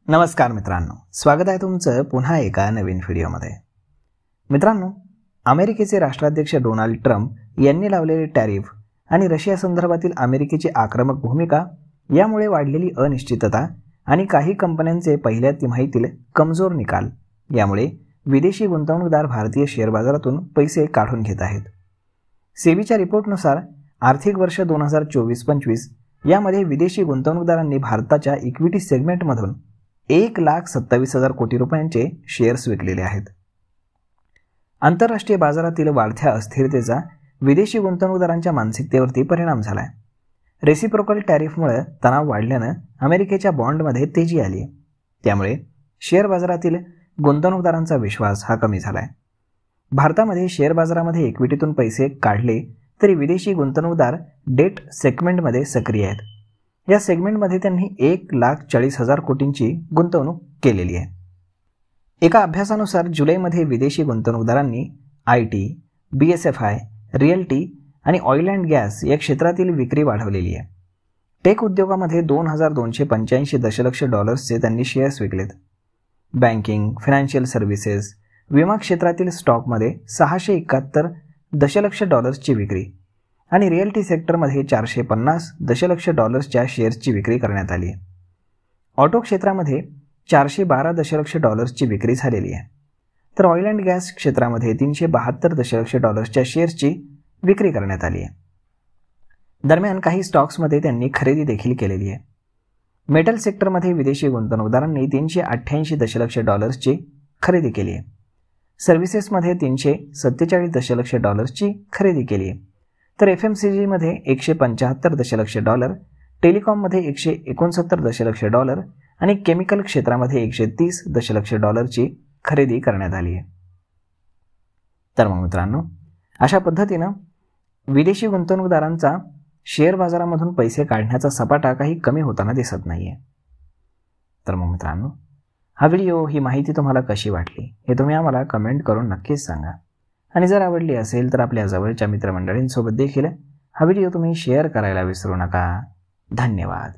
नमस्कार मित्रांनो, स्वागत आहे तुमचं पुन्हा एका नवीन व्हिडिओमध्ये। मित्रांनो, अमेरिकेचे राष्ट्राध्यक्ष डोनाल्ड ट्रम्प यांनी लावलेले टॅरिफ आणि रशिया संदर्भातील अमेरिकेची आक्रमक भूमिका यामुळे वाढलेली अनिश्चितता आणि काही कंपन्यांचे पहिल्या तिमाहीतील कमजोर निकाल यामुळे विदेशी गुंतवणूकदार भारतीय शेअर बाजारातून पैसे काढून घेत आहेत। सेबीच्या रिपोर्टनुसार आर्थिक वर्ष 2024-25 यामध्ये विदेशी गुंतवणूकदारांनी भारताच्या इक्विटी सेगमेंटमधून 1,27,000 कोटी रुपयांचे शेअर्स विकलेले आहेत। आंतरराष्ट्रीय बाजारातील वाढत्या अस्थिरतेचा विदेशी गुंतवणूकदारांच्या मानसिकतेवरती परिणाम झाला आहे। रेसिप्रोकल टॅरिफमुळे तणाव वाढल्यानं अमेरिकेच्या बॉन्डमध्ये तेजी आली आहे, त्यामुळे शेअर बाजारातील गुंतवणूकदारांचा विश्वास हा कमी झाला आहे। भारतामध्ये शेअर बाजारामध्ये इक्विटीतून पैसे काढले तरी विदेशी गुंतवणूकदार डेट सेगमेंटमध्ये सक्रिय आहेत। या सेगमेंटमध्ये त्यांनी 1,40,000 कोटींची गुंतवणूक केलेली आहे। एका अभ्यासानुसार जुलैमध्ये विदेशी गुंतवणूकदारांनी IT, BSFI, रिअल्टी आणि ऑइल अँड गॅस या क्षेत्रातील विक्री वाढवलेली आहे। टेक उद्योगामध्ये 2,285 दशलक्ष डॉलर्सचे त्यांनी शेअर्स विकलेत। बँकिंग, फायनान्शियल सर्व्हिसेस, विमा क्षेत्रातील स्टॉकमध्ये 671 दशलक्ष डॉलर्सची विक्री आणि रिअल्टी सेक्टरमध्ये 450 दशलक्ष डॉलर्सच्या शेअर्सची विक्री करण्यात आली आहे। ऑटो क्षेत्रामध्ये 412 दशलक्ष डॉलर्सची विक्री झालेली आहे, तर ऑइल अँड गॅस क्षेत्रामध्ये 372 दशलक्ष डॉलर्सच्या शेअर्सची विक्री करण्यात आली आहे। दरम्यान काही स्टॉक्समध्ये त्यांनी खरेदी देखील केलेली आहे। मेटल सेक्टरमध्ये विदेशी गुंतवणूकदारांनी 388 दशलक्ष डॉलर्सची खरेदी केली आहे। सर्व्हिसेसमध्ये 347 दशलक्ष डॉलर्सची खरेदी केली आहे, तर FMCGमध्ये 175 दशलक्ष डॉलर, टेलिकॉममध्ये 169 दशलक्ष डॉलर आणि केमिकल क्षेत्रामध्ये 130 दशलक्ष डॉलरची खरेदी करण्यात आली आहे। तर मग मित्रांनो, अशा पद्धतीनं विदेशी गुंतवणूकदारांचा शेअर बाजारामधून पैसे काढण्याचा सपाटा काही कमी होताना दिसत नाहीये। तर मग मित्रांनो, हा व्हिडिओ, ही माहिती तुम्हाला कशी वाटली हे तुम्ही आम्हाला कमेंट करून नक्कीच सांगा। आणि जर आवडली असेल तर आपल्या जवळच्या मित्रमंडळींसोबत देखील हा व्हिडिओ तुम्ही शेअर करायला विसरू नका। धन्यवाद।